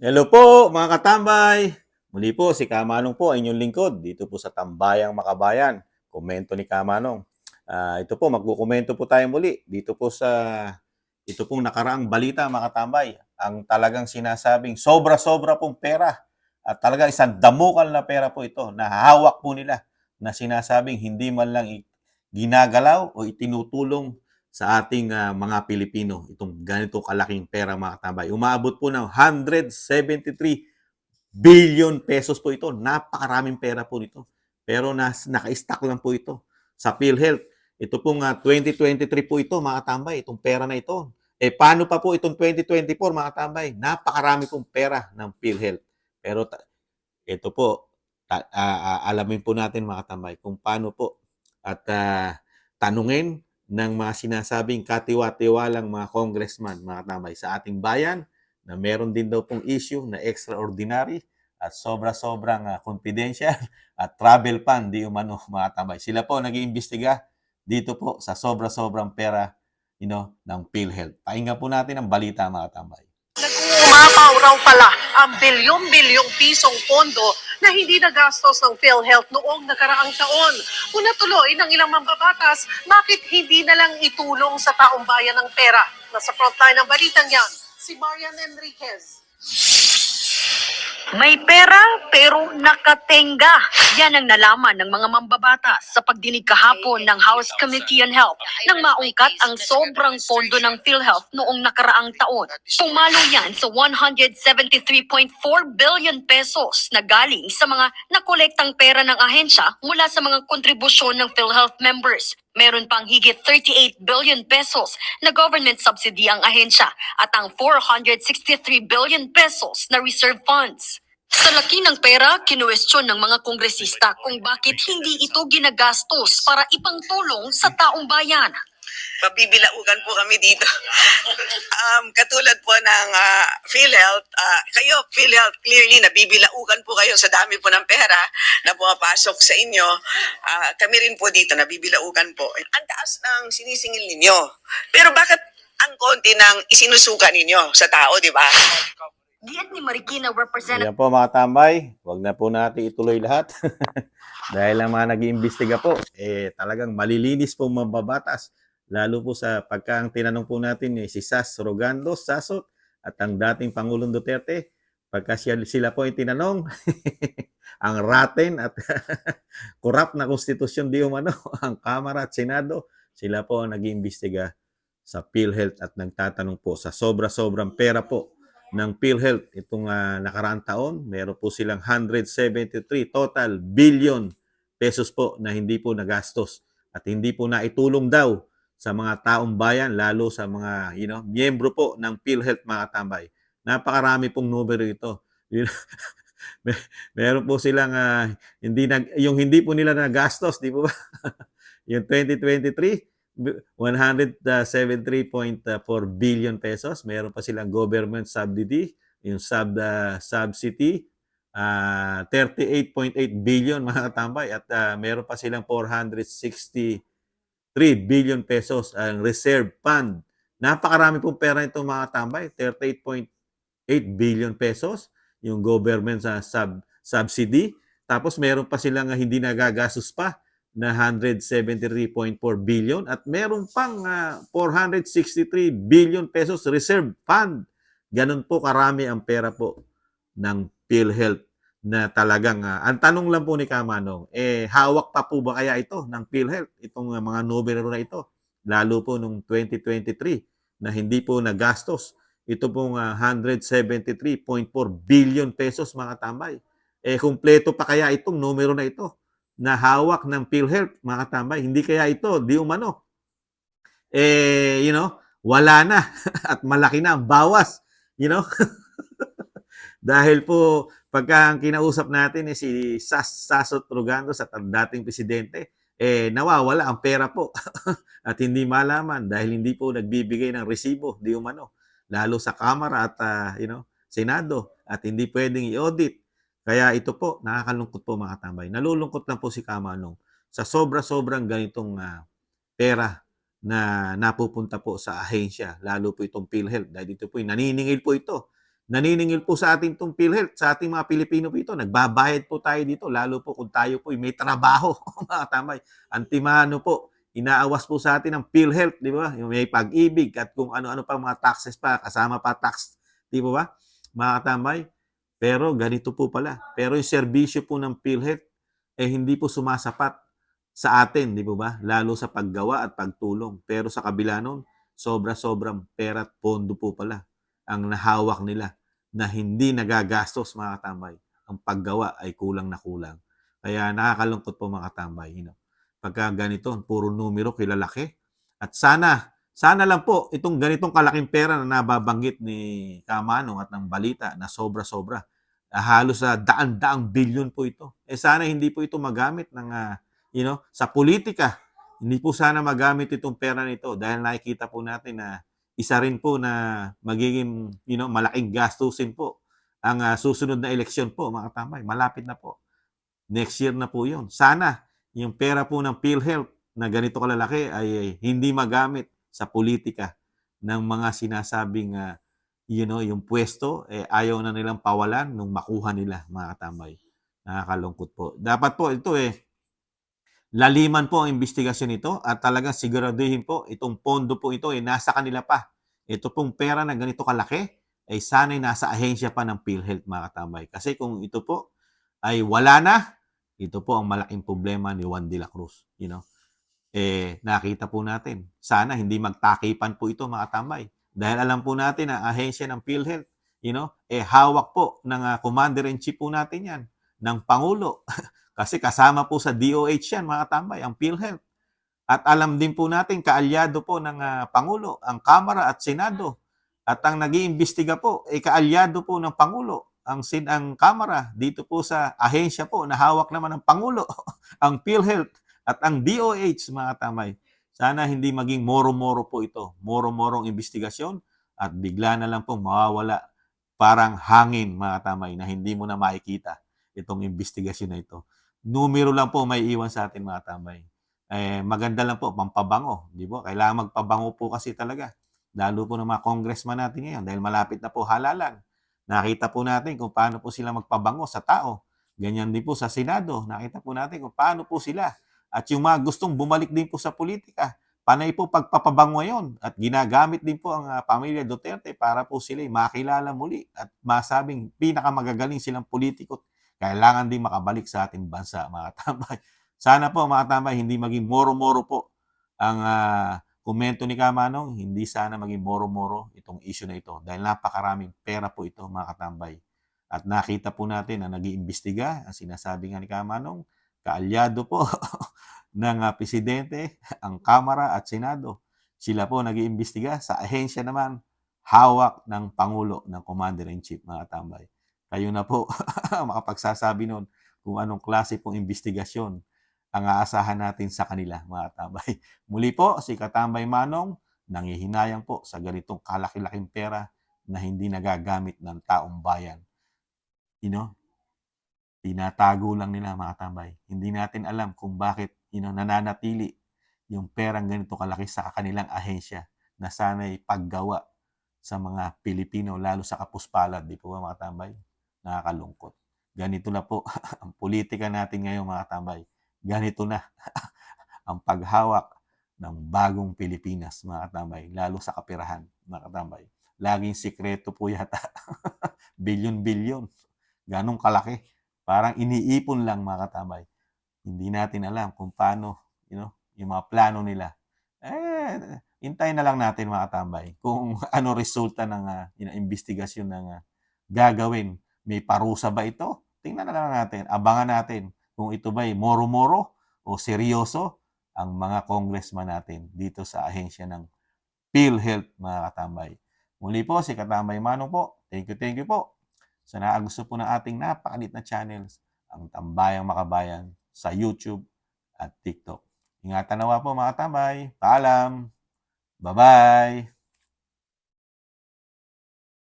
Hello po mga katambay! Muli po si Kamanong po, inyong lingkod dito po sa Tambayang Makabayan. Komento ni Kamanong. Ito po, magkukomento po tayo muli dito po sa ito pong nakaraang balita mga katambay. Ang talagang sinasabing sobra-sobra pong pera at talaga isang damukal na pera po ito na hawak po nila na sinasabing hindi man lang ginagalaw o itinutulong sa ating mga Pilipino. Itong ganito kalaking pera mga katambay. Umaabot po ng 173 billion pesos po ito. Napakaraming pera po nito. Pero naka-stack lang po ito sa PhilHealth. Ito pong 2023 po ito mga katambay, itong pera na ito. Paano pa po itong 2024 mga katambay? Napakarami pong pera ng PhilHealth. Pero ito po, alamin po natin mga katambay kung paano po at tanungin ng mga sinasabing katiwa-tiwalang mga congressman, mga katambay, sa ating bayan na meron din daw pong issue na extraordinary at sobra-sobrang confidential at travel fund di umano mga katambay. Sila po nag-iimbestiga dito po sa sobra-sobrang pera ng PhilHealth. Pakinggan po natin ang balita mga katambay. Umapaw raw pala ang bilyong-bilyong pisong pondo na hindi nagastos ng PhilHealth noong nakaraang taon. Kung natuloy ng ilang mambabatas, bakit hindi na lang itulong sa taong bayan ng pera? Nasa frontline ng balitang yan, si Marian Enriquez. May pera pero nakatenga. Yan ang nalaman ng mga mambabatas sa pagdinig kahapon ng House Committee on Health nang maungkat ang sobrang pondo ng PhilHealth noong nakaraang taon. Pumalo yan sa 173.4 billion pesos na galing sa mga nakolektang pera ng ahensya mula sa mga kontribusyon ng PhilHealth members. Meron pang higit 38 billion pesos na government subsidy ang ahensya at ang 463 billion pesos na reserve funds. Sa laki ng pera, kinuwestiyon ng mga kongresista kung bakit hindi ito ginagastos para ipangtulong sa taong bayan. Pabibilaugan po kami dito. Katulad po ng PhilHealth, kayo PhilHealth clearly nabibilaugan po kayo sa dami po ng pera na pumapasok sa inyo. Kami rin po dito nabibilaugan po. Ang taas ng sinisingil ninyo. Pero bakit ang konti ng isinusuka ninyo sa tao, di ba? Giit ni Marikina Representative. Yan po mga tambay, wag na po natin ituloy lahat. Dahil ang mga nag-iimbestiga po, talagang malilinis po mababatas. Lalo po sa pagka ang tinanong po natin si Sas Rogando, Sasot, at ang dating Pangulong Duterte, pagka sila po ay tinanong, ang raten at korap na konstitusyon di umano, ang Kamara at Senado, sila po ang nag-iimbestiga sa PhilHealth at nagtatanong po sa sobra-sobrang pera po ng PhilHealth itong nakaraang taon. Meron po silang 173 total billion pesos po na hindi po nagastos at hindi po naitulong daw sa mga taong bayan, lalo sa mga miyembro po ng PhilHealth mga tambay. Napakarami pong numero ito. Meron po silang yung hindi po nila nagastos, di po ba? Yung 2023 173.4 billion pesos. Meron pa silang government subsidy, yung subsidy, 38.8 billion mga katambay at meron pa silang 463 billion pesos ang reserve fund. Napakarami pong pera nito mga katambay, 38.8 billion pesos yung government sa subsidy. Tapos meron pa silang hindi nagagastos pa na 173.4 billion at meron pang 463 billion pesos reserve fund. Ganun po karami ang pera po ng PhilHealth na talagang, ang tanong lang po ni Kamanong, hawak pa po ba kaya ito ng PhilHealth, itong mga numero na ito, lalo po nung 2023 na hindi po nagastos, ito pong 173.4 billion pesos mga tambay. Kumpleto pa kaya itong numero na ito na hawak ng PhilHealth, mga katambay. Hindi kaya ito, di umano. Wala na at malaki na ang bawas. Dahil po, pagka ang kinausap natin si Sasot Rogando sa dating presidente, nawawala ang pera po at hindi malaman dahil hindi po nagbibigay ng resibo, di umano. Lalo sa Kamara at Senado at hindi pwedeng i-audit. Kaya ito po, nakakalungkot po mga tambay. Nalulungkot lang po si Kamanong sa sobra-sobrang ganitong pera na napupunta po sa ahensya, lalo po itong PhilHealth. Dahil ito po, naniningil po ito naniningil po sa ating itong PhilHealth, sa ating mga Pilipino po ito. Nagbabayad po tayo dito, lalo po kung tayo po may trabaho, mga tamay. Antimano po, inaawas po sa atin ng PhilHealth, di ba? Yung may pag-ibig at kung ano-ano pa mga taxes pa, kasama pa tax, di ba? Mga katamay. Pero ganito po pala. Pero yung serbisyo po ng PhilHealth, hindi po sumasapat sa atin, di ba? Lalo sa paggawa at pagtulong. Pero sa kabila nun, sobra-sobrang pera at pondo po pala ang nahawak nila na hindi nagagastos, mga katambay. Ang paggawa ay kulang na kulang. Kaya nakakalungkot po, mga katambay. Pagka ganito, puro numero, kilalaki. At sana lang po, itong ganitong kalaking pera na nababanggit ni Kamanong at ng balita na sobra-sobra, halos sa daan-daang bilyon po ito. Sana hindi po ito magamit ng, sa politika. Hindi po sana magamit itong pera nito dahil nakikita po natin na isa rin po na magiging, malaking gastusin po ang susunod na eleksyon po, mga katambay. Malapit na po. Next year na po yun. Sana yung pera po ng PhilHealth na ganito kalalaki ay hindi magamit sa politika ng mga sinasabing yung pwesto, ayaw na nilang pawalan nung makuha nila, mga katambay. Nakakalungkot po. Dapat po ito laliman po ang investigasyon nito at talagang siguraduhin po itong pondo po ito nasa kanila pa. Ito pong pera na ganito kalaki ay sana'y nasa ahensya pa ng PhilHealth, mga katambay. Kasi kung ito po ay wala na, ito po ang malaking problema ni Juan de la Cruz. Nakita po natin. Sana hindi magtakipan po ito, mga katambay. Dahil alam po natin na ahensya ng PhilHealth, hawak po ng Commander-in-Chief po natin yan, ng Pangulo. Kasi kasama po sa DOH yan, mga katambay, ang PhilHealth. At alam din po natin, kaalyado po ng Pangulo, ang Kamara at Senado. At ang nag-iimbestiga po, kaalyado po ng Pangulo, ang Kamara, dito po sa ahensya po na hawak naman ng Pangulo, ang PhilHealth at ang DOH, mga katambay. Sana hindi maging moro-moro po ito. Moro-morong investigasyon at bigla na lang pong mawawala parang hangin, mga katambay, na hindi mo na makikita itong investigasyon na ito. Numero lang po may iwan sa atin, mga katambay. Maganda lang po, pampabango. Di ba? Kailangan magpabango po kasi talaga. Lalo po ng mga congressman natin ngayon dahil malapit na po halalan. Nakita po natin kung paano po sila magpabango sa tao. Ganyan din po sa Senado. Nakita po natin kung paano po sila. At yung mga gustong bumalik din po sa politika, panay po pagpapabango yon at ginagamit din po ang pamilya Duterte para po sila makilala muli at masabing pinakamagagaling silang politiko. Kailangan din makabalik sa ating bansa, mga tambay. Sana po, mga tambay, hindi maging moro-moro po ang komento ni Kamanong. Hindi sana maging moro-moro itong issue na ito dahil napakaraming pera po ito, mga katambay. At nakita po natin na nag-iimbestiga, ang sinasabi nga ni Kamanong, kaalyado po ng presidente, ang Kamara at Senado. Sila po nag-iimbestiga sa ahensya naman, hawak ng Pangulo, ng Commander-in-Chief, mga katambay. Kayo na po makapagsasabi nun kung anong klase pong investigasyon ang aasahan natin sa kanila, mga katambay. Muli po, si Katambay Manong, nangihinayang po sa ganitong kalaki-laking pera na hindi nagagamit ng taong bayan. Tinatago lang nila, mga katambay. Hindi natin alam kung bakit nananatili yung perang ganito kalaki sa kanilang ahensya na sana'y paggawa sa mga Pilipino, lalo sa kapuspalad. Di po ba, mga katambay? Nakakalungkot. Ganito na po ang politika natin ngayon, mga katambay. Ganito na ang paghawak ng bagong Pilipinas, mga katambay, lalo sa kapirahan, mga katambay. Laging sikreto po yata. Bilyon-bilyon. Ganong kalaki. Parang iniipon lang, mga katambay. Hindi natin alam kung paano, yung mga plano nila. Hintayin na lang natin, mga katambay, kung ano resulta ng investigasyon ng gagawin. May parusa ba ito? Tingnan na lang natin. Abangan natin kung ito ba'y moro-moro o seryoso ang mga congressman natin dito sa ahensya ng PhilHealth, mga katambay. Muli po, si Katambay Manong po. Thank you po. Sa nakagusto po ng ating napakalit na channels, ang Tambayang Makabayan sa YouTube at TikTok. Ingatan nawa po, mga katambay. Paalam. Bye-bye.